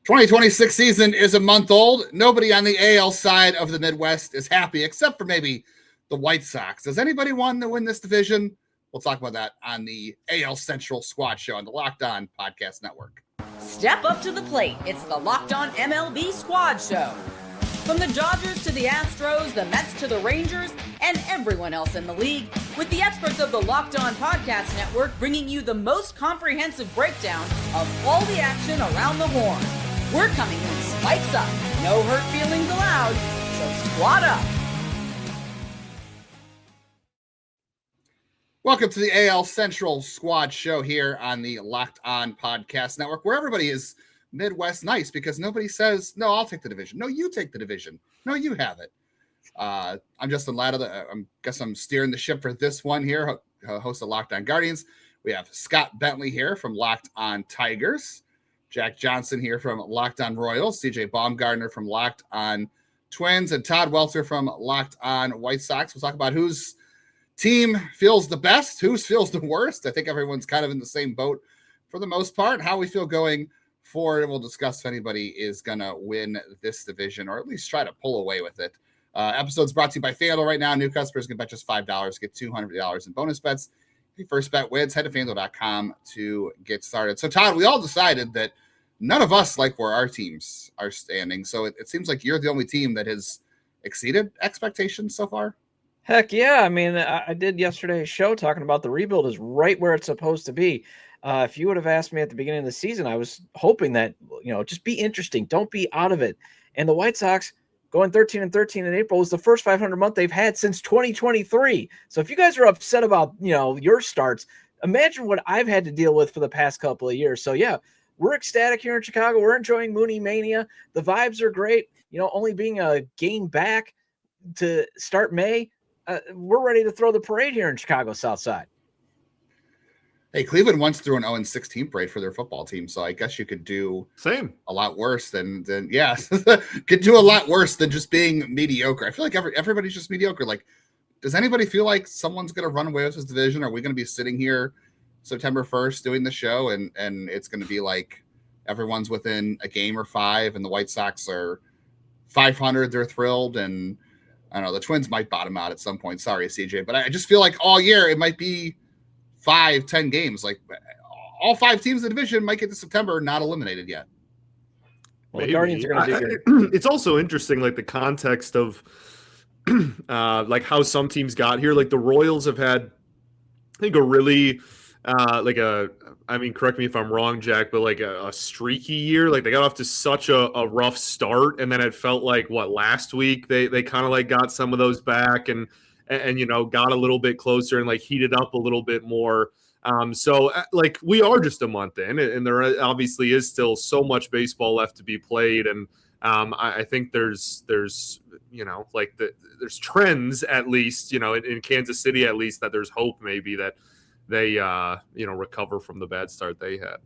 2026 season is a month old. Nobody on the AL side of the Midwest is happy, except for maybe the White Sox. Does anybody want to win this division? We'll talk about that on the AL Central Squad Show on the Locked On Podcast Network. Step up to the plate. It's the Locked On MLB Squad Show. From the Dodgers to the Astros, the Mets to the Rangers, and everyone else in the league, with the experts of the Locked On Podcast Network bringing you the most comprehensive breakdown of all the action around the horn. We're coming in spikes up. No hurt feelings allowed, so squad up. Welcome to the AL Central Squad Show here on the Locked On Podcast Network, where everybody is Midwest nice because nobody says, no, I'll take the division. No, you take the division. No, you have it. I'm Justin Lada. I guess I'm steering the ship for this one here, host of Locked On Guardians. We have Scott Bentley here from Locked On Tigers. Jack Johnson here from Locked On Royals, CJ Baumgartner from Locked On Twins, and Todd Welter from Locked On White Sox. We'll talk about whose team feels the best, whose feels the worst. I think everyone's kind of in the same boat for the most part. How we feel going forward, and we'll discuss if anybody is going to win this division or at least try to pull away with it. Episode's brought to you by FanDuel right now. New customers can bet just $5, get $200 in bonus bets. If your first bet wins, head to FanDuel.com to get started. So, Todd, we all decided that none of us like where our teams are standing. So it seems like you're the only team that has exceeded expectations so far. Heck yeah. I mean, I did yesterday's show talking about the rebuild is right where it's supposed to be. If you would have asked me at the beginning of the season, I was hoping that, just be interesting. Don't be out of it. And the White Sox going 13-13 in April was the first 500 month they've had since 2023. So if you guys are upset about, your starts, imagine what I've had to deal with for the past couple of years. So yeah, we're ecstatic here in Chicago. We're enjoying Mooney Mania. The vibes are great. Only being a game back to start May, we're ready to throw the parade here in Chicago South Side. Hey, Cleveland once threw an 0-16 parade for their football team, so I guess you could do a lot worse than could do a lot worse than just being mediocre. I feel like everybody's just mediocre. Like, does anybody feel like someone's going to run away with this division? Are we going to be sitting here September 1st doing the show and it's going to be like everyone's within a game or five and the White Sox are 500, they're thrilled, and I don't know, the Twins might bottom out at some point. Sorry, CJ, but I just feel like all year it might be 5-10 games. Like all five teams in the division might get to September not eliminated yet. Well, the Guardians are going to do It's also interesting, like the context of like how some teams got here. Like the Royals have had, I think, a really correct me if I'm wrong, Jack, but like a streaky year. Like they got off to such a rough start, and then it felt like last week they kind of like got some of those back and got a little bit closer and like heated up a little bit more. So like we are just a month in, and there obviously is still so much baseball left to be played, and I think there's there's trends at least in Kansas City at least that there's hope maybe that they recover from the bad start they had.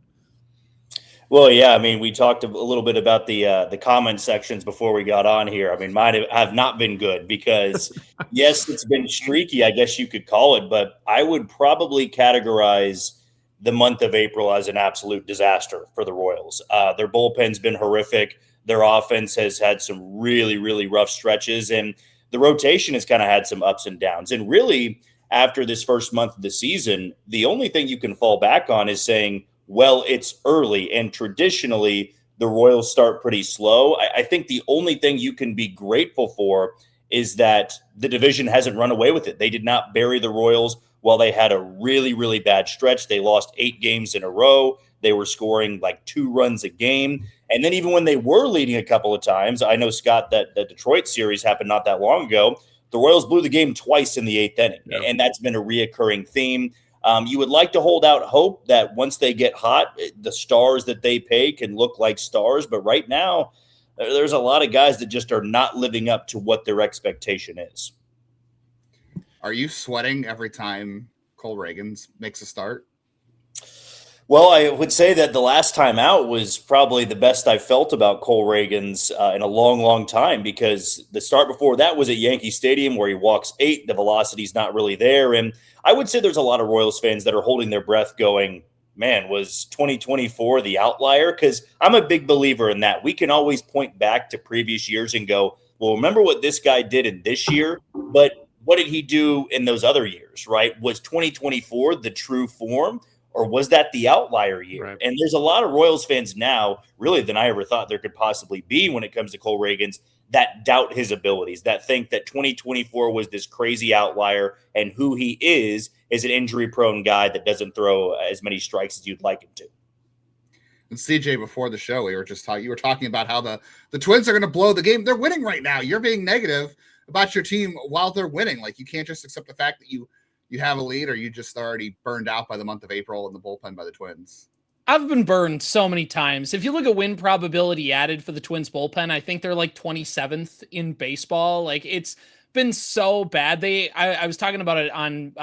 Well, yeah, I mean, we talked a little bit about the comment sections before we got on here. I mean, mine have not been good because, yes, it's been streaky, I guess you could call it, but I would probably categorize the month of April as an absolute disaster for the Royals. Their bullpen's been horrific. Their offense has had some really, really rough stretches, and the rotation has kind of had some ups and downs. And really, after this first month of the season, the only thing you can fall back on is saying, well, it's early, and traditionally the Royals start pretty slow. I think the only thing you can be grateful for is that the division hasn't run away with it. They did not bury the Royals while they had a really, really bad stretch. They lost 8 games in a row. They were scoring like 2 runs a game. And then even when they were leading a couple of times, I know, Scott, that the Detroit series happened not that long ago. The Royals blew the game twice in the 8th inning, and that's been a reoccurring theme. You would like to hold out hope that once they get hot, the stars that they pay can look like stars. But right now, there's a lot of guys that just are not living up to what their expectation is. Are you sweating every time Cole Ragans makes a start? Well, I would say that the last time out was probably the best I felt about Cole Ragans in a long, long time, because the start before that was at Yankee Stadium where he walks 8. The velocity's not really there. And I would say there's a lot of Royals fans that are holding their breath going, man, was 2024 the outlier? Because I'm a big believer in that. We can always point back to previous years and go, well, remember what this guy did in this year, but what did he do in those other years, right? Was 2024 the true form, or was that the outlier year? Right. And there's a lot of Royals fans now, really, than I ever thought there could possibly be when it comes to Cole Ragans, that doubt his abilities, that think that 2024 was this crazy outlier, and who he is an injury-prone guy that doesn't throw as many strikes as you'd like him to. And CJ, before the show, you were talking about how the Twins are going to blow the game. They're winning right now. You're being negative about your team while they're winning. Like, you can't just accept the fact that you have a lead, or you just already burned out by the month of April in the bullpen by the Twins. I've been burned so many times. If you look at win probability added for the Twins bullpen, I think they're like 27th in baseball. Like, it's been so bad. I was talking about it on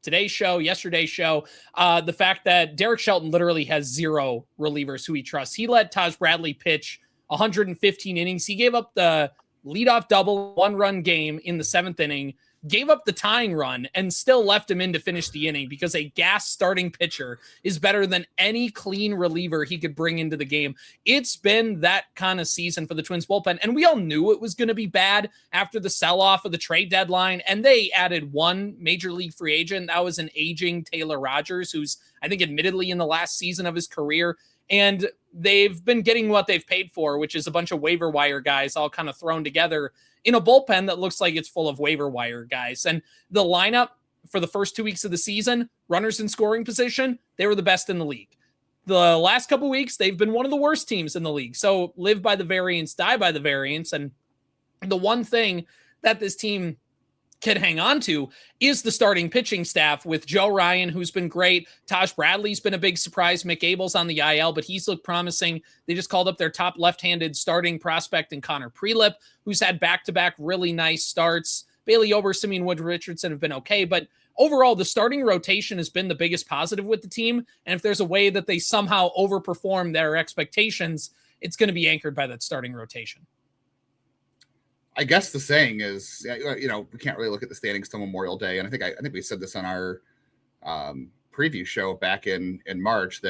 today's show, yesterday's show, the fact that Derek Shelton literally has 0 relievers who he trusts. He let Taj Bradley pitch 115 innings. He gave up the leadoff double 1-run game in the 7th inning, gave up the tying run, and still left him in to finish the inning because a gas starting pitcher is better than any clean reliever he could bring into the game. It's been that kind of season for the Twins bullpen, and we all knew it was going to be bad after the sell-off of the trade deadline, and they added one major league free agent. That was an aging Taylor Rogers, who's, I think, admittedly in the last season of his career, and they've been getting what they've paid for, which is a bunch of waiver wire guys all kind of thrown together in a bullpen that looks like it's full of waiver wire guys. And the lineup for the first 2 weeks of the season, runners in scoring position, they were the best in the league. The last couple weeks, they've been one of the worst teams in the league. So live by the variance, die by the variance. And the one thing that this team can hang on to is the starting pitching staff with Joe Ryan, who's been great. Taj Bradley's been a big surprise. Mick Abel's on the IL, but he's looked promising. They just called up their top left-handed starting prospect in Connor Prelip, who's had back-to-back really nice starts. Bailey Ober, Simeon Wood Richardson have been okay, but overall, the starting rotation has been the biggest positive with the team. And if there's a way that they somehow overperform their expectations, it's going to be anchored by that starting rotation. I guess the saying is, we can't really look at the standings till Memorial Day. And I think we said this on our preview show back in March,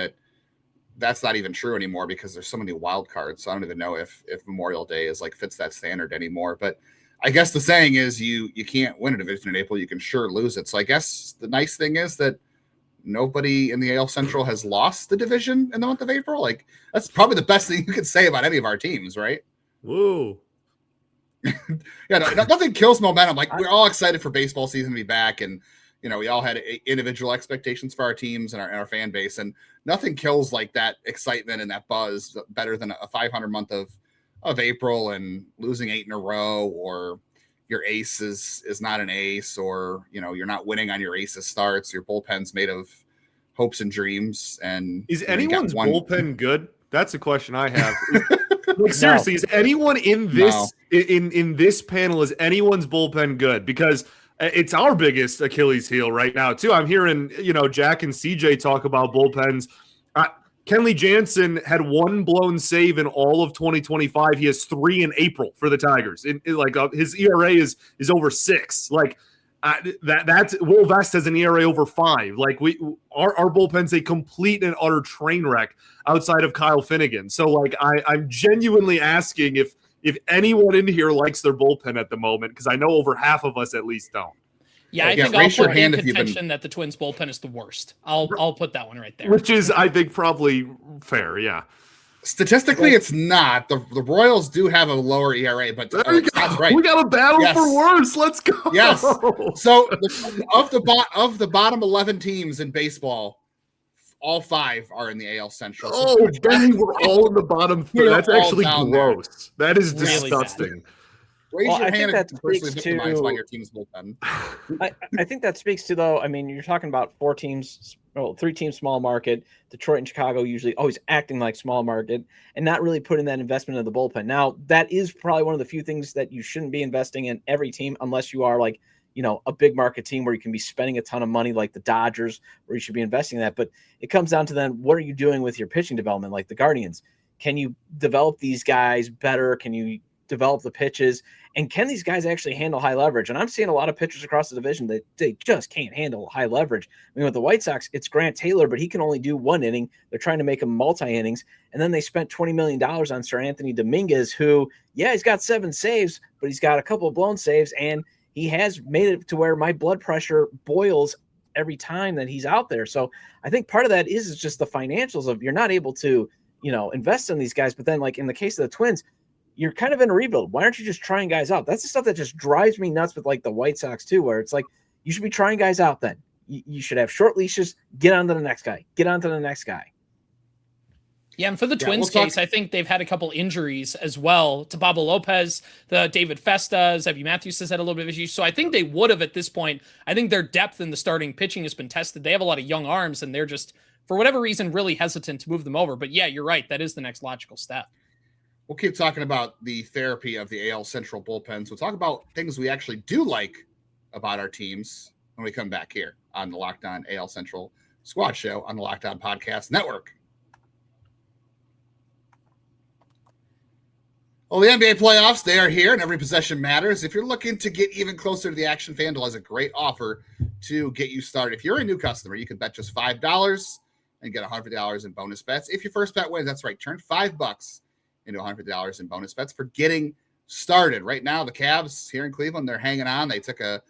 that's not even true anymore because there's so many wild cards. So I don't even know if Memorial Day is fits that standard anymore. But I guess the saying is you can't win a division in April. You can sure lose it. So I guess the nice thing is that nobody in the AL Central has lost the division in the month of April. That's probably the best thing you could say about any of our teams, right? Woo. Yeah, nothing kills momentum. We're all excited for baseball season to be back, and we all had individual expectations for our teams and our fan base, and nothing kills that excitement and that buzz better than a 500 month of April and losing 8 in a row, or your ace is not an ace, or you're not winning on your ace's starts. Your bullpen's made of hopes and dreams. And is anyone's bullpen good? That's a question I have. Seriously, is anyone in this in this panel, is anyone's bullpen good? Because it's our biggest Achilles heel right now too. I'm hearing Jack and CJ talk about bullpens. Kenley Jansen had 1 blown save in all of 2025. He has 3 in April for the Tigers. His ERA is over 6. That's Will Vest has an ERA over 5. Our bullpen's a complete and utter train wreck outside of Kyle Finnegan. So I'm genuinely asking if anyone in here likes their bullpen at the moment, because I know over half of us at least don't. Yeah, I think I'll put in contention that the Twins bullpen is the worst. I'll put that one right there. Which is, I think, probably fair, yeah. Statistically, it's not. The Royals do have a lower ERA, but that's right. We got a battle for worse. Let's go. Yes. So of the bottom 11 teams in baseball, all 5 are in the AL Central. Oh, dang, we're all in the bottom 3. That's actually gross. That is disgusting. Raise your hand that and personally victimize by your team's bullpen. I think that speaks to, though, you're talking about 3 teams small market, Detroit and Chicago usually always acting like small market and not really putting that investment in the bullpen. Now, that is probably one of the few things that you shouldn't be investing in every team unless you are a big market team where you can be spending a ton of money like the Dodgers, where you should be investing in that. But it comes down to then, what are you doing with your pitching development like the Guardians? Can you develop these guys better? Can you develop the pitches, and can these guys actually handle high leverage? And I'm seeing a lot of pitchers across the division that they just can't handle high leverage. I mean, with the White Sox, it's Grant Taylor, but he can only do one inning. They're trying to make him multi-innings. And then they spent $20 million on Seranthony Dominguez, who, yeah, he's got 7 saves, but he's got a couple of blown saves, and he has made it to where my blood pressure boils every time that he's out there. So I think part of that is just the financials of you're not able to, invest in these guys. But then, like in the case of the Twins, you're kind of in a rebuild. Why aren't you just trying guys out? That's the stuff that just drives me nuts with like the White Sox too, where it's like, you should be trying guys out then. You should have short leashes, get on to the next guy, Yeah, and for the Twins case, I think they've had a couple injuries as well to Pablo Lopez, the David Festa, Zevi Matthews has had a little bit of issues. So I think they would have at this point. I think their depth in the starting pitching has been tested. They have a lot of young arms, and they're just, for whatever reason, really hesitant to move them over. But yeah, you're right. That is the next logical step. We'll keep talking about the therapy of the AL Central bullpens. We'll talk about things we actually do like about our teams when we come back here on the Locked On AL Central Squad Show on the Locked On Podcast Network. Well, the NBA playoffs, they are here, and every possession matters. If you're looking to get even closer to the action, FanDuel has a great offer to get you started. If you're a new customer, you can bet just $5 and get $100 in bonus bets. If your first bet wins, that's right, turn $5 into $100 in bonus bets for getting started. Right now, the Cavs here in Cleveland, they're hanging on. They took a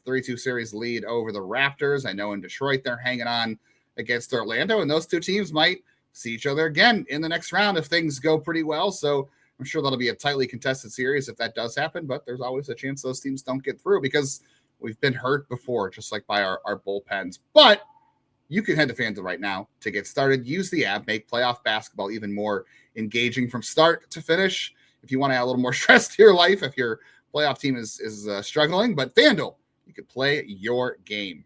3-2 series lead over the Raptors. I know in Detroit, they're hanging on against Orlando, and those two teams might see each other again in the next round if things go pretty well. So I'm sure that'll be a tightly contested series if that does happen, but there's always a chance those teams don't get through because we've been hurt before, just like by our bullpens. But you can head to FanDuel right now to get started. Use the app, make playoff basketball even more engaging from start to finish. If you want to add a little more stress to your life, if your playoff team is struggling, but FanDuel, you can play your game.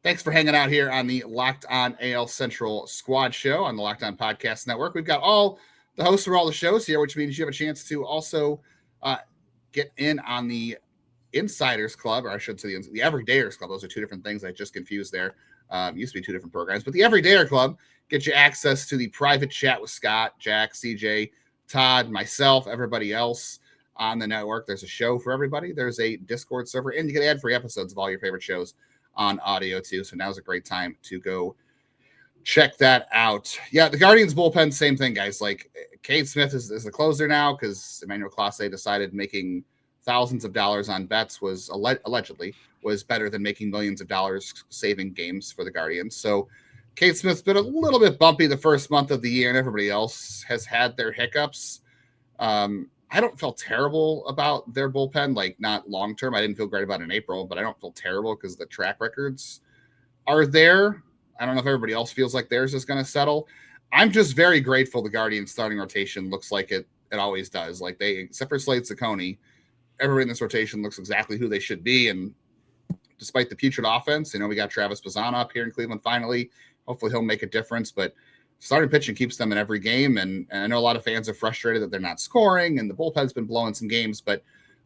Thanks for hanging out here on the Locked On AL Central Squad Show on the Locked On Podcast Network. We've got all the hosts for all the shows here, which means you have a chance to also get in on the Insiders Club, or I should say the Everydayers Club. Those are two different things. I just confused there. Used to be two different programs, but the Everydayer Club gets you access to the private chat with Scott, Jack, CJ, Todd, myself, everybody else on the network. There's a show for everybody. There's a Discord server, and you get ad-free episodes of all your favorite shows on audio too. So now's a great time to go check that out. Yeah, the Guardians bullpen, same thing, guys. Like Cade Smith is the closer now because Emmanuel Clase decided making thousands of dollars on bets was allegedly was better than making millions of dollars saving games for the Guardians. So Cade Smith's been a little bit bumpy the first month of the year, and everybody else has had their hiccups. I don't feel terrible about their bullpen, like not long-term. I didn't feel great about it in April, but I don't feel terrible because the track records are there. I don't know if everybody else feels like theirs is going to settle. I'm just very grateful the Guardians starting rotation looks like it always does. Like they, except for Slade Ciccone, everybody in this rotation looks exactly who they should be. And despite the putrid offense, we got Travis Bazzana up here in Cleveland finally. Hopefully he'll make a difference, but starting pitching keeps them in every game. And I know a lot of fans are frustrated that they're not scoring and the bullpen's been blowing some games, but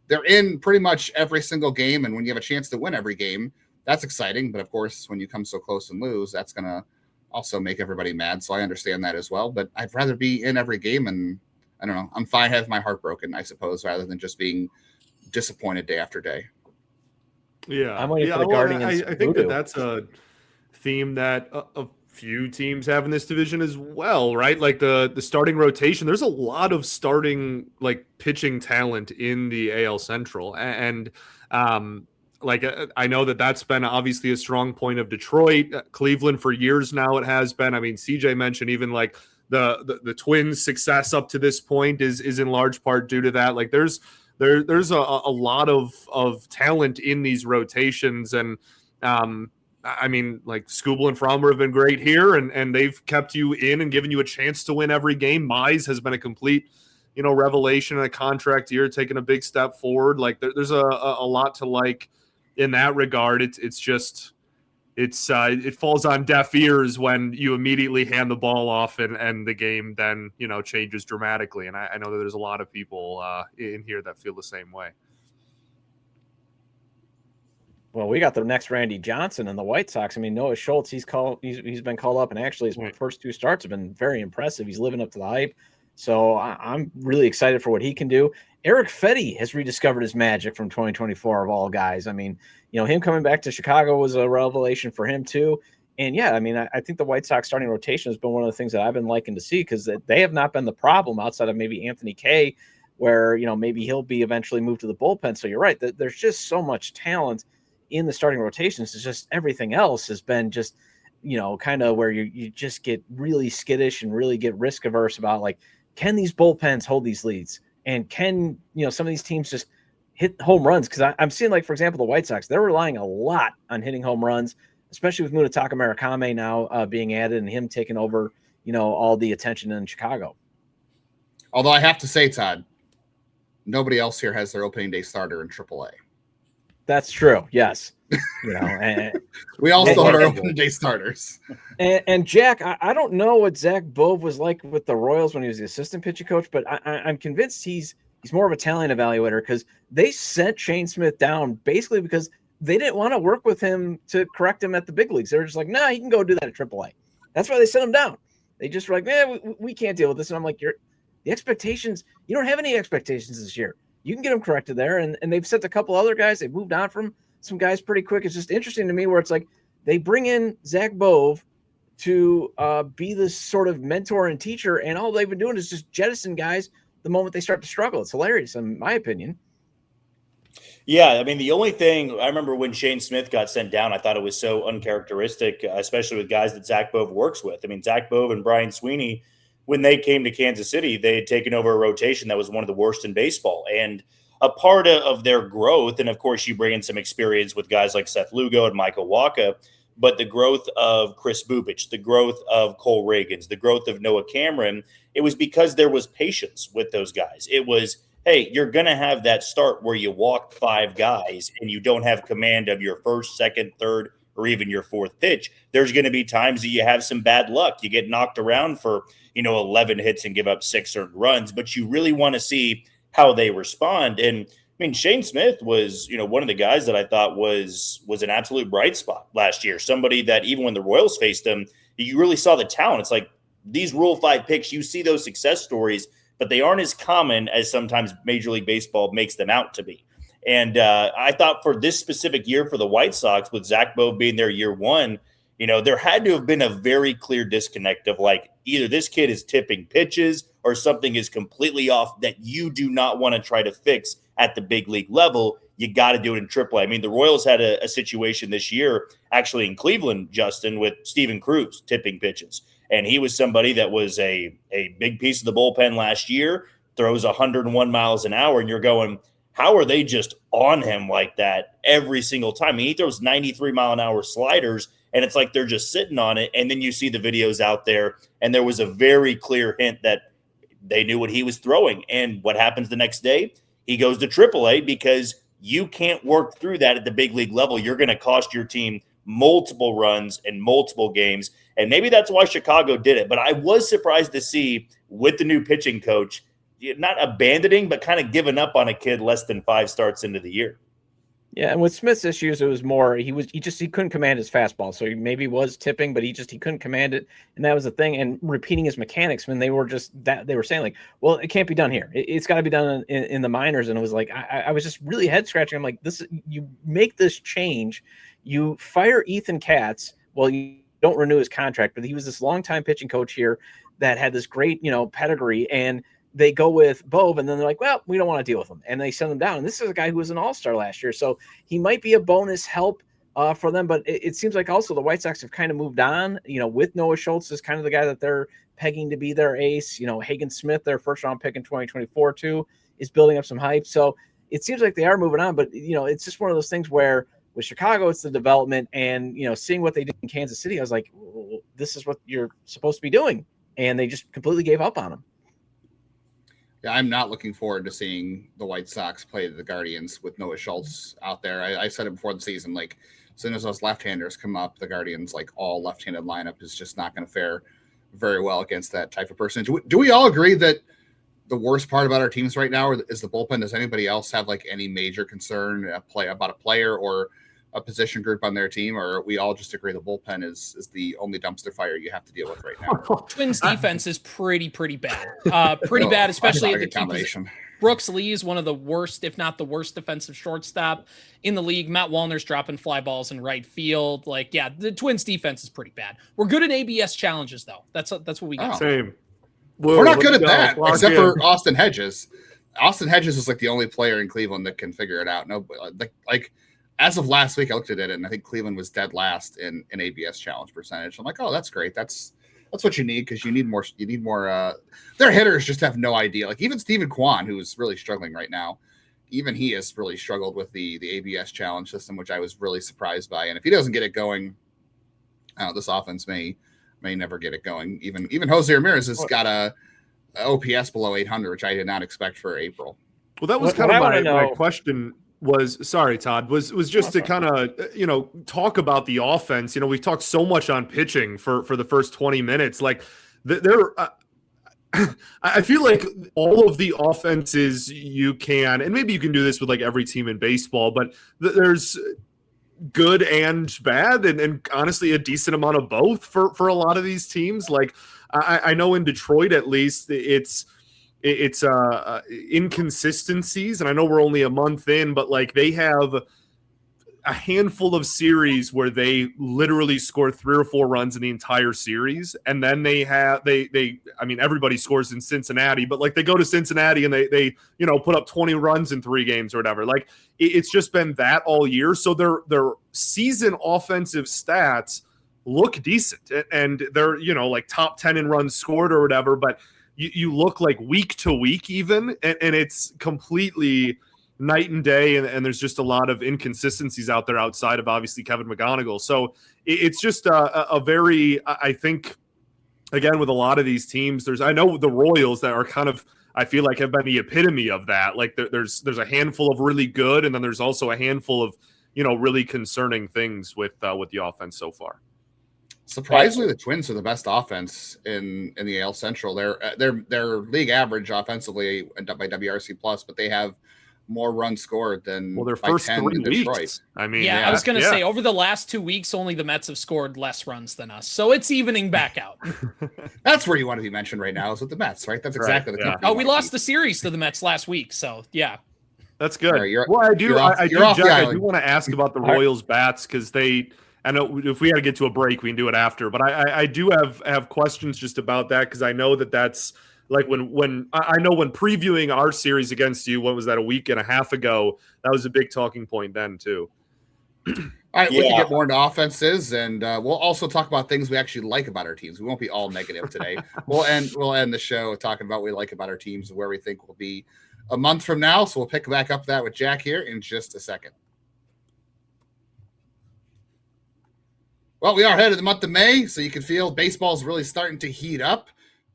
they're in pretty much every single game. And when you have a chance to win every game, that's exciting. But of course, when you come so close and lose, that's going to also make everybody mad. So I understand that as well, but I'd rather be in every game. And I don't know, I'm fine having my heart broken, I suppose, rather than just being disappointed day after day. Yeah. I'm waiting for the Guardians. I think that's a theme that a few teams have in this division as well, right? Like the starting rotation, there's a lot of starting like pitching talent in the AL Central. And I know that's been obviously a strong point of Detroit, Cleveland for years now. It has been. I mean, CJ mentioned even like the Twins' success up to this point is in large part due to that. Like there's a lot of talent in these rotations, and I mean, like Skubal and Frommer have been great here, and they've kept you in and given you a chance to win every game. Mize has been a complete, revelation in a contract year, taking a big step forward. Like there's a lot to like in that regard. It falls on deaf ears when you immediately hand the ball off and the game then, changes dramatically. And I know that there's a lot of people in here that feel the same way. Well, we got the next Randy Johnson in the White Sox. I mean, Noah Schultz, he's been called up, and actually his first 2 starts have been very impressive. He's living up to the hype. So I'm really excited for what he can do. Eric Fetty has rediscovered his magic from 2024 of all guys. I mean, him coming back to Chicago was a revelation for him too. And yeah, I mean, I think the White Sox starting rotation has been one of the things that I've been liking to see, because they have not been the problem outside of maybe Anthony Kay, where, maybe he'll be eventually moved to the bullpen. So you're right, there's just so much talent in the starting rotations. It's just everything else has been just, kind of where you just get really skittish and really get risk averse about, like, can these bullpens hold these leads? And can, some of these teams just hit home runs? Because I'm seeing, like, for example, the White Sox, they're relying a lot on hitting home runs, especially with Munetaka Murakami now being added and him taking over, all the attention in Chicago. Although I have to say, Todd, nobody else here has their opening day starter in AAA. That's true. Yes. And we all still have our opening day starters. And Jack, I don't know what Zach Bove was like with the Royals when he was the assistant pitching coach, but I'm convinced he's more of a talent evaluator, because they sent Shane Smith down basically because they didn't want to work with him to correct him at the big leagues. They were just like, nah, he can go do that at AAA. That's why they sent him down. They just were like, we can't deal with this. And I'm like, the expectations, you don't have any expectations this year. You can get them corrected there. And they've sent a couple other guys. They've moved on from some guys pretty quick. It's just interesting to me where it's like they bring in Zach Bove to be this sort of mentor and teacher, and all they've been doing is just jettison guys the moment they start to struggle. It's hilarious, in my opinion. Yeah, I mean, the only thing I remember when Shane Smith got sent down, I thought it was so uncharacteristic, especially with guys that Zach Bove works with. I mean, Zach Bove and Brian Sweeney, when they came to Kansas City, they had taken over a rotation that was one of the worst in baseball. And a part of their growth, and of course you bring in some experience with guys like Seth Lugo and Michael Wacha, but the growth of Chris Bubich, the growth of Cole Ragans, the growth of Noah Cameron, it was because there was patience with those guys. It was, hey, you're going to have that start where you walk 5 guys and you don't have command of your first, second, third, or even your 4th pitch. There's going to be times that you have some bad luck. You get knocked around for, 11 hits and give up 6 earned runs, but you really want to see how they respond. And I mean, Shane Smith was, one of the guys that I thought was an absolute bright spot last year. Somebody that even when the Royals faced him, you really saw the talent. It's like these Rule 5 picks, you see those success stories, but they aren't as common as sometimes Major League Baseball makes them out to be. And I thought for this specific year for the White Sox, with Zach Bove being there year 1, there had to have been a very clear disconnect of, like, either this kid is tipping pitches or something is completely off that you do not want to try to fix at the big league level. You got to do it in AAA. I mean, the Royals had a situation this year, actually in Cleveland, Justin, with Steven Cruz tipping pitches. And he was somebody that was a big piece of the bullpen last year, throws 101 miles an hour, and you're going, how are they just on him like that every single time? I mean, he throws 93-mile-an-hour sliders, and it's like they're just sitting on it. And then you see the videos out there, and there was a very clear hint that they knew what he was throwing. And what happens the next day? He goes to AAA because you can't work through that at the big league level. You're going to cost your team multiple runs and multiple games. And maybe that's why Chicago did it. But I was surprised to see with the new pitching coach, not abandoning, but kind of giving up on a kid less than 5 starts into the year. Yeah, and with Smith's issues, it was more he couldn't command his fastball, so he maybe was tipping, but he couldn't command it, and that was the thing. And repeating his mechanics when they were saying, like, well, it can't be done here. It's got to be done in the minors, and it was like I was just really head scratching. I'm like, you make this change, you fire Ethan Katz. Well, you don't renew his contract, but he was this longtime pitching coach here that had this great pedigree, and they go with Bove, and then they're like, well, we don't want to deal with him. And they send him down. And this is a guy who was an all-star last year. So he might be a bonus help for them. But it seems like also the White Sox have kind of moved on, with Noah Schultz is kind of the guy that they're pegging to be their ace. Hagen Smith, their first-round pick in 2024, too, is building up some hype. So it seems like they are moving on. But, it's just one of those things where with Chicago, it's the development. And, seeing what they did in Kansas City, I was like, well, this is what you're supposed to be doing. And they just completely gave up on him. Yeah, I'm not looking forward to seeing the White Sox play the Guardians with Noah Schultz out there. I said it before the season, like, as soon as those left-handers come up, the Guardians, like, all left-handed lineup is just not going to fare very well against that type of person. Do we all agree that the worst part about our teams right now is the bullpen? Does anybody else have, like, any major concern about a player or a position group on their team, or we all just agree the bullpen is the only dumpster fire you have to deal with right now? Twins defense is pretty bad. Pretty bad, especially at the key position. Brooks Lee is one of the worst, if not the worst, defensive shortstop in the league. Matt Wallner's dropping fly balls in right field. Like, yeah, the Twins defense is pretty bad. We're good at ABS challenges, though. That's what we got. Same. We're not good at that, except for Austin Hedges. Austin Hedges is like the only player in Cleveland that can figure it out. No, like as of last week, I looked at it, and I think Cleveland was dead last in ABS challenge percentage. I'm like, oh, that's great. That's what you need, because you need more. You need more. Their hitters just have no idea. Like even Steven Kwan, who's really struggling right now, even he has really struggled with the ABS challenge system, which I was really surprised by. And if he doesn't get it going, this offense may never get it going. Even José Ramírez has got a OPS below 800, which I did not expect for April. Well, that was kind of my question. Sorry, Todd, was just to kind of, talk about the offense. We've talked so much on pitching for the first 20 minutes. Like I feel like all of the offenses you can, and maybe you can do this with like every team in baseball, but there's good and bad, and honestly a decent amount of both for a lot of these teams. Like I know in Detroit, at least, it's inconsistencies, and I know we're only a month in, but like they have a handful of series where they literally score 3 or 4 runs in the entire series, and then they I mean, everybody scores in Cincinnati, but like they go to Cincinnati and they put up 20 runs in 3 games or whatever. Like it's just been that all year. So their season offensive stats look decent, and they're like top 10 in runs scored or whatever, but you look like week to week even, and it's completely night and day, and there's just a lot of inconsistencies out there outside of obviously Kevin McGonigal. So it's just a very, I think, again, with a lot of these teams, I know the Royals that are kind of, I feel like, have been the epitome of that. Like there's a handful of really good, and then there's also a handful of really concerning things with the offense so far. Surprisingly, the Twins are the best offense in the AL Central. They're league average offensively by WRC plus, but they have more runs scored than their first 3 weeks. I mean, I was going to say over the last 2 weeks, only the Mets have scored less runs than us, so it's evening back out. That's where you want to be mentioned right now, is with the Mets, right? That's exactly the company. Oh, we lost the series to the Mets last week, so yeah, that's good. Right, I do, Jack. I do want to ask about the Royals bats, because I know if we had to get to a break, we can do it after, but I do have questions just about that, because I know that's. Like when I know when previewing our series against you, what was that, a week and a half ago? That was a big talking point then too. All right, we can get more into offenses, and we'll also talk about things we actually like about our teams. We won't be all negative today. We'll end the show talking about what we like about our teams and where we think we'll be a month from now. So we'll pick back up that with Jack here in just a second. Well, we are headed to the month of May, so you can feel baseball's really starting to heat up.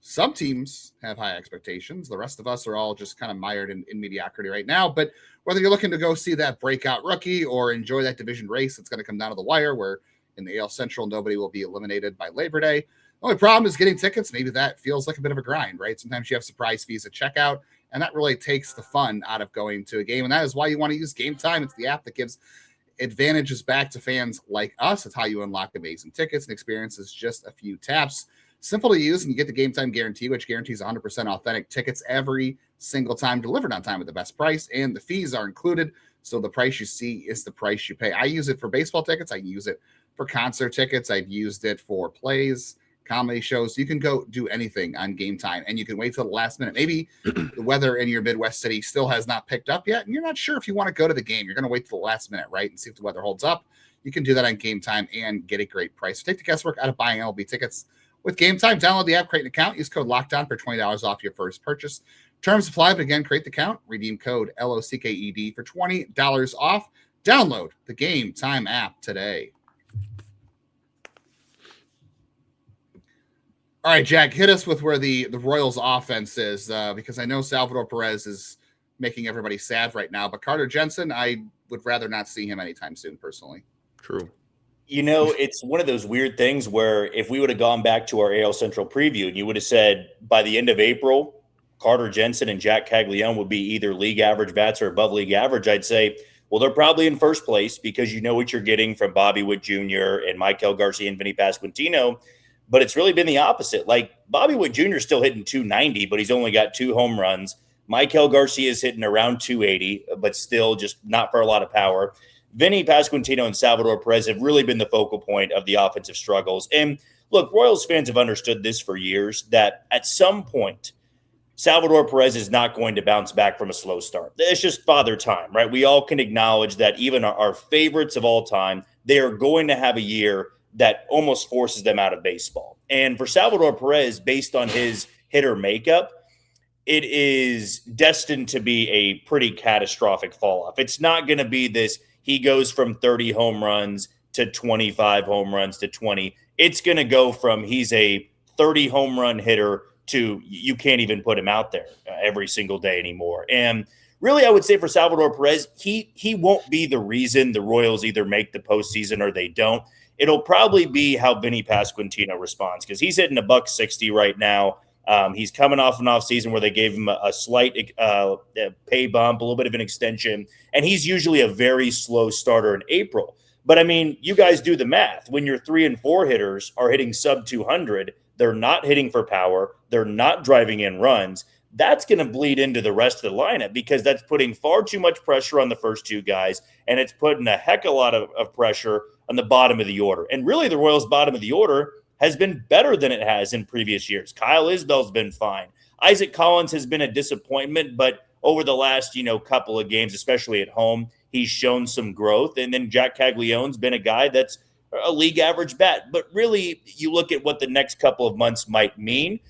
Some teams have high expectations. The rest of us are all just kind of mired in mediocrity right now. But whether you're looking to go see that breakout rookie or enjoy that division race that's going to come down to the wire, where in the AL Central, nobody will be eliminated by Labor Day. The only problem is getting tickets. Maybe that feels like a bit of a grind, right? Sometimes you have surprise fees at checkout, and that really takes the fun out of going to a game. And that is why you want to use Game Time. It's the app that gives advantages back to fans like us. It's how you unlock amazing tickets and experiences, just a few taps. Simple to use, and you get the Game Time guarantee, which guarantees 100% authentic tickets every single time, delivered on time at the best price, and the fees are included, so the price you see is the price you pay. I use it for baseball tickets. I use it for concert tickets. I've used it for plays, comedy shows. You can go do anything on Game Time, and you can wait till the last minute. Maybe the weather in your Midwest city still has not picked up yet, and you're not sure if you want to go to the game. You're going to wait till the last minute, right, and see if the weather holds up. You can do that on Game Time and get a great price. So take the guesswork out of buying MLB tickets with Game Time. Download the app, create an account, use code LOCKEDON for $20 off your first purchase. Terms apply, but again, create the account, redeem code LOCKED for $20 off. Download the Game Time app today. All right, Jack, hit us with where the Royals offense is, because I know Salvador Perez is making everybody sad right now, but Carter Jensen, I would rather not see him anytime soon, personally. True. It's one of those weird things where if we would have gone back to our AL Central preview and you would have said by the end of April, Carter Jensen and Jack Caglione would be either league average bats or above league average, I'd say, Well, they're probably in first place because you know what you're getting from Bobby Witt Jr. and Maikel Garcia and Vinny Pasquantino. But it's really been the opposite. Like Bobby Witt Jr. is still hitting 290, but he's only got 2 home runs. Maikel Garcia is hitting around 280, but still just not for a lot of power. Vinny Pasquantino and Salvador Perez have really been the focal point of the offensive struggles. And look, Royals fans have understood this for years, that at some point, Salvador Perez is not going to bounce back from a slow start. It's just father time, right? We all can acknowledge that even our favorites of all time, they are going to have a year that almost forces them out of baseball. And for Salvador Perez, based on his hitter makeup, it is destined to be a pretty catastrophic fall off. It's not going to be this, he goes from 30 home runs to 25 home runs to 20. It's going to go from he's a 30 home run hitter to you can't even put him out there every single day anymore. And really, I would say for Salvador Perez, he won't be the reason the Royals either make the postseason or they don't. It'll probably be how Vinny Pasquantino responds, because he's hitting $160 right now. He's coming off an offseason where they gave him a slight pay bump, a little bit of an extension, and he's usually a very slow starter in April. But, I mean, you guys do the math. When your 3 and 4 hitters are hitting sub 200, they're not hitting for power, they're not driving in runs. That's going to bleed into the rest of the lineup, because that's putting far too much pressure on the first 2 guys, and it's putting a heck of a lot of pressure on the bottom of the order. And really, the Royals' bottom of the order has been better than it has in previous years. Kyle Isbell's been fine. Isaac Collins has been a disappointment, but over the last, couple of games, especially at home, he's shown some growth. And then Jack Caglione's been a guy that's a league average bat. But really, you look at what the next couple of months might mean.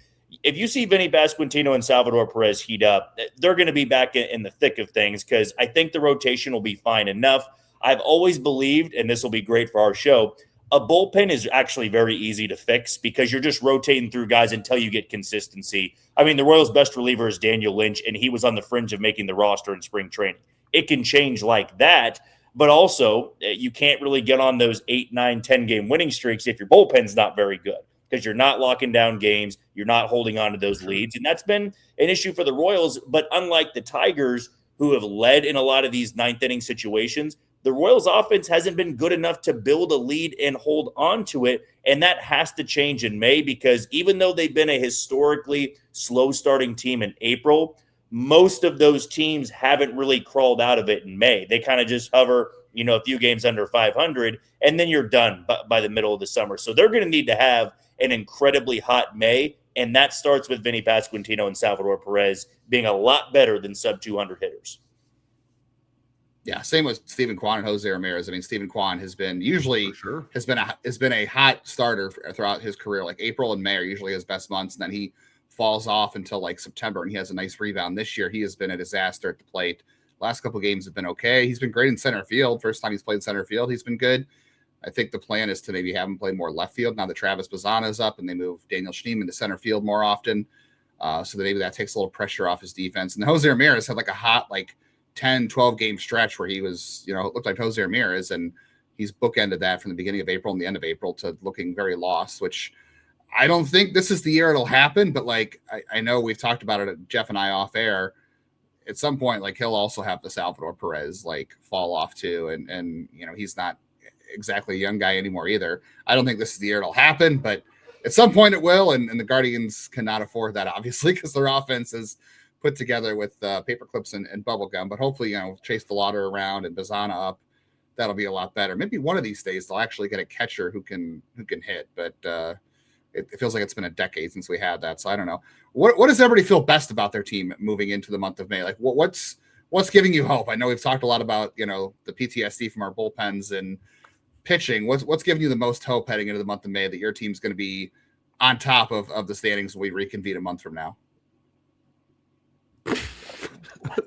If you see Vinny Pasquantino and Salvador Perez heat up, they're going to be back in the thick of things, because I think the rotation will be fine enough. I've always believed, and this will be great for our show, a bullpen is actually very easy to fix, because you're just rotating through guys until you get consistency. I mean, the Royals' best reliever is Daniel Lynch, and he was on the fringe of making the roster in spring training. It can change like that, but also you can't really get on those 8, 9, 10-game winning streaks if your bullpen's not very good, because you're not locking down games, you're not holding on to those leads, and that's been an issue for the Royals. But unlike the Tigers, who have led in a lot of these ninth-inning situations, the Royals' offense hasn't been good enough to build a lead and hold on to it, and that has to change in May, because even though they've been a historically slow-starting team in April, most of those teams haven't really crawled out of it in May. They kind of just hover, a few games under 500, and then you're done by the middle of the summer. So they're going to need to have an incredibly hot May, and that starts with Vinny Pasquantino and Salvador Perez being a lot better than sub-200 hitters. Yeah, same with Steven Kwan and José Ramírez. I mean, Steven Kwan has been has been a hot starter throughout his career. Like April and May are usually his best months, and then he falls off until like September, and he has a nice rebound. This year, he has been a disaster at the plate. Last couple of games have been okay. He's been great in center field. First time he's played center field, he's been good. I think the plan is to maybe have him play more left field now that Travis Bazzana is up, and they move Daniel Schneemann to center field more often. So that maybe that takes a little pressure off his defense. And José Ramírez had like a hot 10, 12 game stretch where he was, it looked like José Ramírez, and he's bookended that from the beginning of April and the end of April to looking very lost, which I don't think this is the year it'll happen. But I know we've talked about it, Jeff and I off air, at some point, he'll also have the Salvador Perez fall off too. And he's not exactly a young guy anymore either. I don't think this is the year it'll happen, but at some point it will. And the Guardians cannot afford that, obviously, because their offense is put together with paper clips and bubble gum. But hopefully, chase the Lada around and Bazzana up. That'll be a lot better. Maybe one of these days they'll actually get a catcher who can hit. But it feels like it's been a decade since we had that. So I don't know. What does everybody feel best about their team moving into the month of May? What's giving you hope? I know we've talked a lot about the PTSD from our bullpens and pitching. What's giving you the most hope heading into the month of May that your team's going to be on top of the standings when we reconvene a month from now?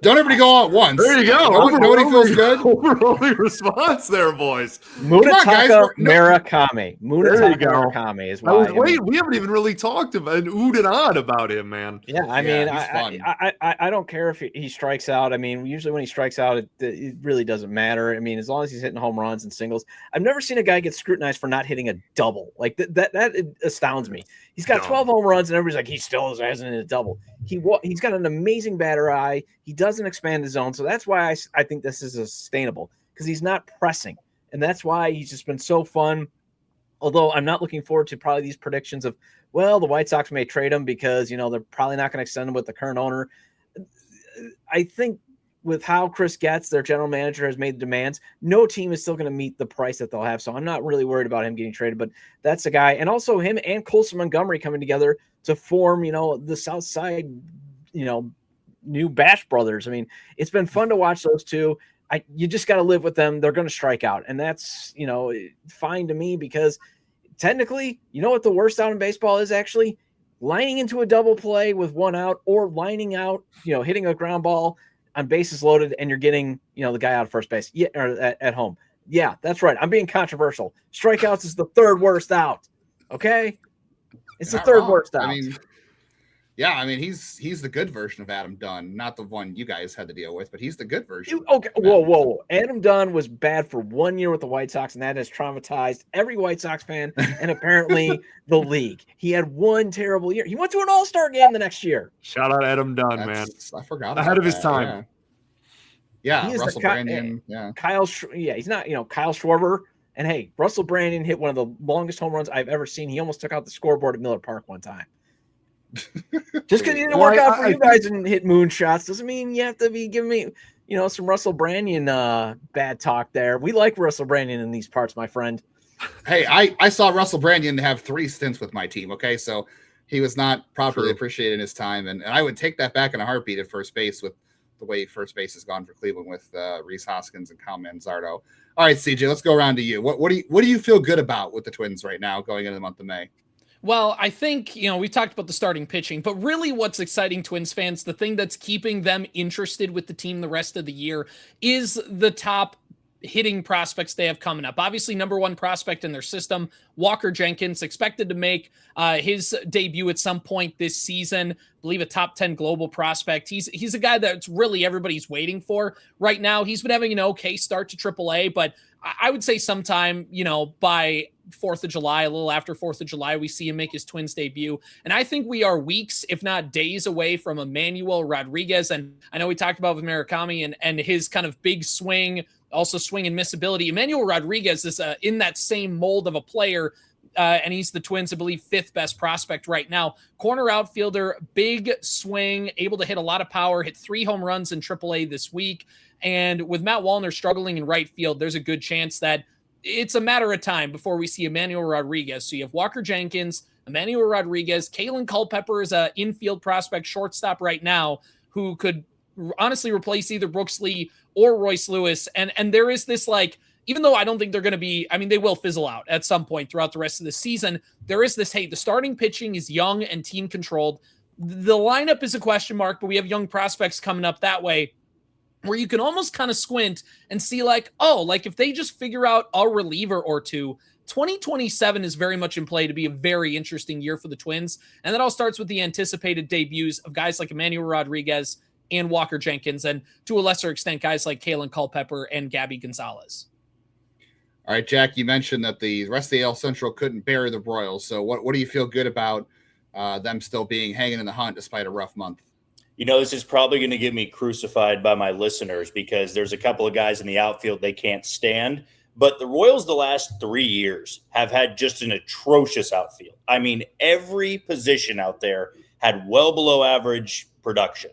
Don't everybody go all at once. There you go. Nobody feels good. Overwhelming response there, boys. Munetaka Murakami. Munetaka Murakami is why. We haven't even really talked about and oohed and on about him, man. Yeah, I mean, I don't care if he strikes out. I mean, usually when he strikes out, it really doesn't matter. I mean, as long as he's hitting home runs and singles. I've never seen a guy get scrutinized for not hitting a double. That astounds me. He's got 12 home runs, and everybody's like, he still hasn't hit a double. He's got an amazing batter eye. He doesn't expand his zone. So that's why I think this is sustainable, because he's not pressing. And that's why he's just been so fun. Although I'm not looking forward to probably these predictions of, well, the White Sox may trade him because, they're probably not going to extend him with the current owner. I think with how Chris Getz, their general manager, has made the demands, no team is still going to meet the price that they'll have. So I'm not really worried about him getting traded, but that's a guy. And also him and Colson Montgomery coming together to form, the South Side, new Bash Brothers. I mean, it's been fun to watch those two. You just got to live with them. They're going to strike out. And that's, fine to me, because technically, what the worst out in baseball is actually? Lining into a double play with one out, or lining out, hitting a ground ball on bases loaded, and you're getting, the guy out of first base, or at home. Yeah, that's right. I'm being controversial. Strikeouts is the third worst out. Okay? It's the third worst out. He's the good version of Adam Dunn, not the one you guys had to deal with, but he's the good version. Okay, whoa. Adam Dunn was bad for 1 year with the White Sox, and that has traumatized every White Sox fan and apparently the league. He had one terrible year. He went to an All-Star game the next year. Shout out Adam Dunn, man. I forgot. Ahead of his time. Yeah, Russell Brandon. Yeah, he's not. Kyle Schwarber. And hey, Russell Brandon hit one of the longest home runs I've ever seen. He almost took out the scoreboard at Miller Park one time. Just because he didn't work out for you guys and hit moonshots doesn't mean you have to be giving me, some Russell Brandon bad talk there. We like Russell Brandon in these parts, my friend. Hey, I saw Russell Brandon have 3 stints with my team. Okay, so he was not properly appreciated in his time, and I would take that back in a heartbeat at first base with the way first base has gone for Cleveland with Rhys Hoskins and Cal Manzardo. All right, CJ, let's go around to you. What do you feel good about with the Twins right now going into the month of May? Well, I think, we talked about the starting pitching, but really what's exciting Twins fans, the thing that's keeping them interested with the team the rest of the year, is the top hitting prospects they have coming up. Obviously, number one prospect in their system, Walker Jenkins, expected to make his debut at some point this season. I believe a top 10 global prospect. He's a guy that's really everybody's waiting for right now. He's been having an okay start to AAA, but I would say sometime, by 4th of July, a little after 4th of July, we see him make his Twins debut. And I think we are weeks, if not days away from Emmanuel Rodriguez. And I know we talked about with Murakami and his kind of big swing, also swing and miss ability. Emmanuel Rodriguez is in that same mold of a player, and he's the Twins, I believe, 5th best prospect right now. Corner outfielder, big swing, able to hit a lot of power, hit 3 home runs in AAA this week. And with Matt Wallner struggling in right field, there's a good chance that it's a matter of time before we see Emmanuel Rodriguez. So you have Walker Jenkins, Emmanuel Rodriguez, Kalen Culpepper is an infield prospect shortstop right now who could honestly replace either Brooks Lee or Royce Lewis. And there is this, even though I don't think they're going to be, they will fizzle out at some point throughout the rest of the season. There is this, the starting pitching is young and team controlled. The lineup is a question mark, but we have young prospects coming up that way, where you can almost kind of squint and see if they just figure out a reliever or two, 2027 is very much in play to be a very interesting year for the Twins. And that all starts with the anticipated debuts of guys like Emmanuel Rodriguez and Walker Jenkins, and to a lesser extent, guys like Kalen Culpepper and Gabby Gonzalez. All right, Jack, you mentioned that the rest of the AL Central couldn't bury the Royals. So what do you feel good about them still being hanging in the hunt despite a rough month? This is probably going to get me crucified by my listeners because there's a couple of guys in the outfield they can't stand. But the Royals the last 3 years have had just an atrocious outfield. Every position out there had well below average production.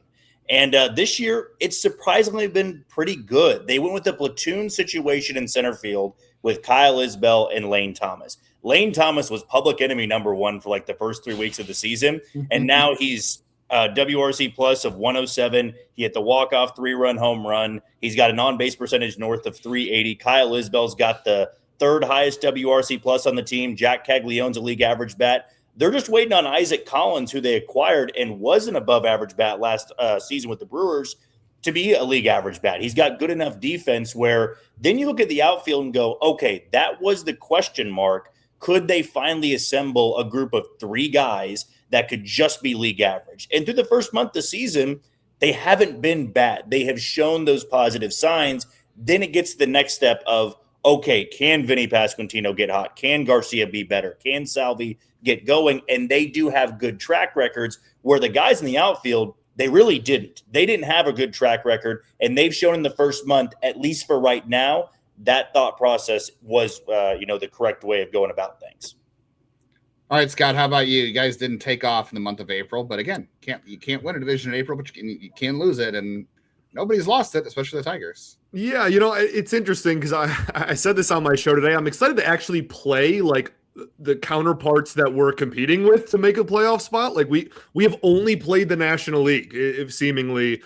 And this year, it's surprisingly been pretty good. They went with the platoon situation in center field with Kyle Isbell and Lane Thomas. Lane Thomas was public enemy number 1 for the first 3 weeks of the season. And now he's WRC plus of 107. He hit the walk-off 3-run home run. He's got an on-base percentage north of 380. Kyle Isbell's got the 3rd highest WRC plus on the team. Jack Caglione's a league average bat. They're just waiting on Isaac Collins, who they acquired and was an above-average bat last season with the Brewers, to be a league average bat. He's got good enough defense where then you look at the outfield and go, okay, that was the question mark. Could they finally assemble a group of 3 guys that could just be league average? And through the first month of the season, they haven't been bad. They have shown those positive signs. Then it gets to the next step of, okay, can Vinny Pasquantino get hot? Can Garcia be better? Can Salvi get going? And they do have good track records where the guys in the outfield They really didn't. They didn't have a good track record, and they've shown in the first month, at least for right now, that thought process was, the correct way of going about things. All right, Scott, how about you? You guys didn't take off in the month of April, but again, you can't win a division in April, but you can lose it, and nobody's lost it, especially the Tigers. Yeah, it's interesting because I said this on my show today. I'm excited to actually play like the counterparts that we're competing with to make a playoff spot. Like we have only played the National League, if seemingly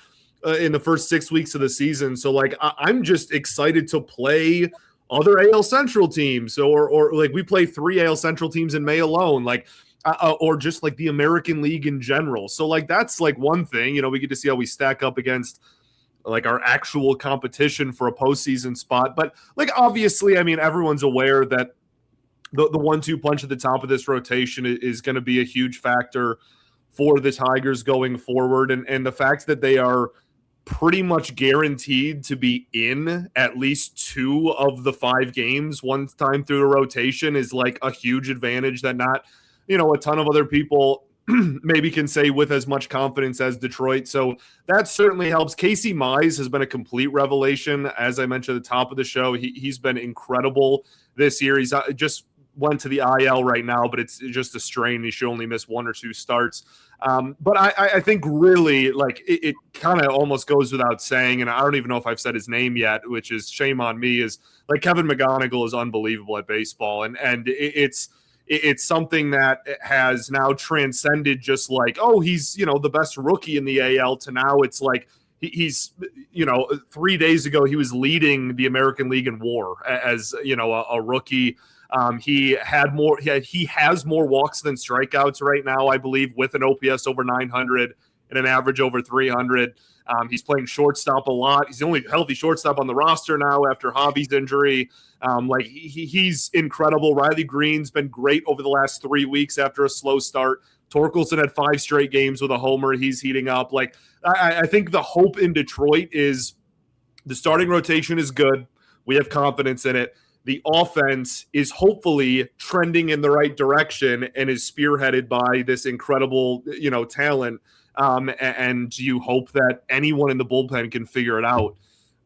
in the first 6 weeks of the season. So like I'm just excited to play other AL Central teams, or like we play 3 AL Central teams in May alone, like or just like the American League in general. So like that's like one thing. We get to see how we stack up against like our actual competition for a postseason spot. But like obviously, I mean, everyone's aware that the 1-2 punch at the top of this rotation is going to be a huge factor for the Tigers going forward. And the fact that they are pretty much guaranteed to be in at least 2 of the 5 games one time through the rotation is like a huge advantage that not, a ton of other people maybe can say with as much confidence as Detroit. So that certainly helps. Casey Mize has been a complete revelation. As I mentioned at the top of the show, he's been incredible this year. He's just went to the IL right now, but it's just a strain. He should only miss 1 or 2 starts. But I think really like it kind of almost goes without saying, and I don't even know if I've said his name yet, which is shame on me, is like Kevin McGonigal is unbelievable at baseball. And it's something that has now transcended just like, oh, he's, the best rookie in the AL to now it's like he's 3 days ago, he was leading the American League in WAR as, a rookie. He has more walks than strikeouts right now, I believe, with an OPS over 900 and an average over 300. He's playing shortstop a lot. He's the only healthy shortstop on the roster now after Javi's injury. He's incredible. Riley Green's been great over the last 3 weeks after a slow start. Torkelson had 5 straight games with a homer. He's heating up. Like I think the hope in Detroit is the starting rotation is good. We have confidence in it. The offense is hopefully trending in the right direction and is spearheaded by this incredible, talent. And you hope that anyone in the bullpen can figure it out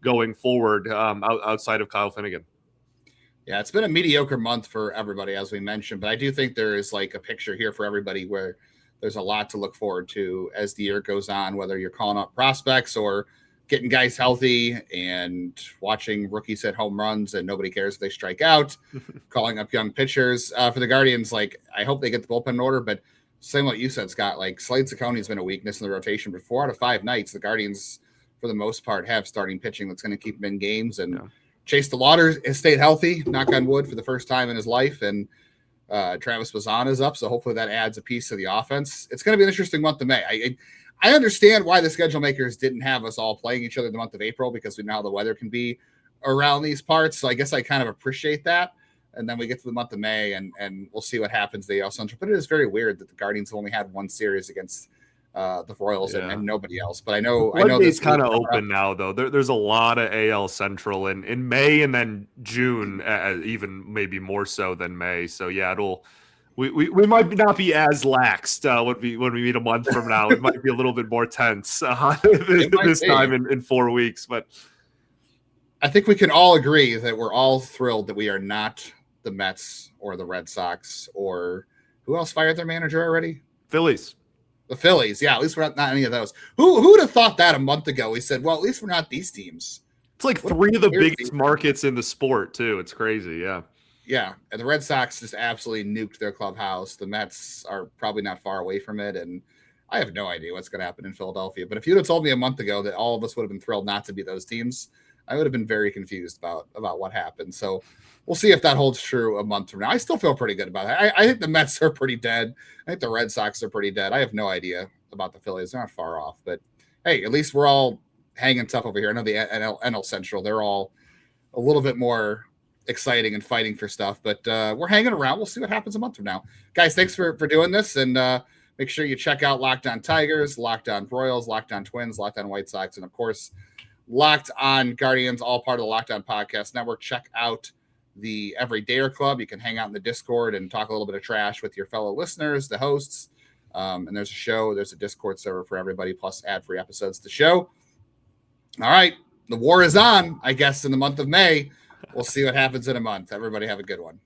going forward outside of Kyle Finnegan. Yeah, it's been a mediocre month for everybody, as we mentioned, but I do think there is like a picture here for everybody where there's a lot to look forward to as the year goes on, whether you're calling up prospects or getting guys healthy and watching rookies hit home runs and nobody cares if they strike out, calling up young pitchers. For the Guardians, like I hope they get the bullpen in order, but same what you said, Scott, like Slade Ciccone been a weakness in the rotation, but 4 out of 5 nights, the Guardians, for the most part, have starting pitching that's going to keep them in games. And Chase DeLauder has stayed healthy, knock on wood, for the first time in his life. And Travis Bazzana is up, so hopefully that adds a piece to the offense. It's going to be an interesting month of May. I understand why the schedule makers didn't have us all playing each other in the month of April, because we know how the weather can be around these parts. So I guess I kind of appreciate that. And then we get to the month of May, and we'll see what happens to the AL Central. But it is very weird that the Guardians have only had 1 series against the Royals and nobody else. But I know this kind of open now, though. There's a lot of AL Central in May and then June, even maybe more so than May. So yeah, we might not be as laxed when we meet a month from now. It might be a little bit more tense this time in 4 weeks. But I think we can all agree that we're all thrilled that we are not the Mets or the Red Sox, or who else fired their manager already? Phillies. The Phillies. Yeah, at least we're not any of those. Who would have thought that a month ago? We said, well, at least we're not these teams. It's like 3 of the biggest markets in the sport, too. It's crazy. Yeah. Yeah, and the Red Sox just absolutely nuked their clubhouse. The Mets are probably not far away from it, and I have no idea what's going to happen in Philadelphia. But if you'd have told me a month ago that all of us would have been thrilled not to be those teams, I would have been very confused about what happened. So we'll see if that holds true a month from now. I still feel pretty good about it. I think the Mets are pretty dead. I think the Red Sox are pretty dead. I have no idea about the Phillies. They're not far off. But, hey, at least we're all hanging tough over here. I know the NL Central, they're all a little bit more exciting and fighting for stuff. But we're hanging around. We'll see what happens a month from now. Guys, thanks for doing this. And make sure you check out Locked On Tigers, Locked On Royals, Locked On Twins, Locked On White Sox, and, of course, Locked On Guardians, all part of the Locked On Podcast Network. Check out the Everydayer Club. You can hang out in the Discord and talk a little bit of trash with your fellow listeners, the hosts, And there's a Discord server for everybody, plus ad-free episodes to show. All right. The war is on, I guess, in the month of May. We'll see what happens in a month. Everybody have a good one.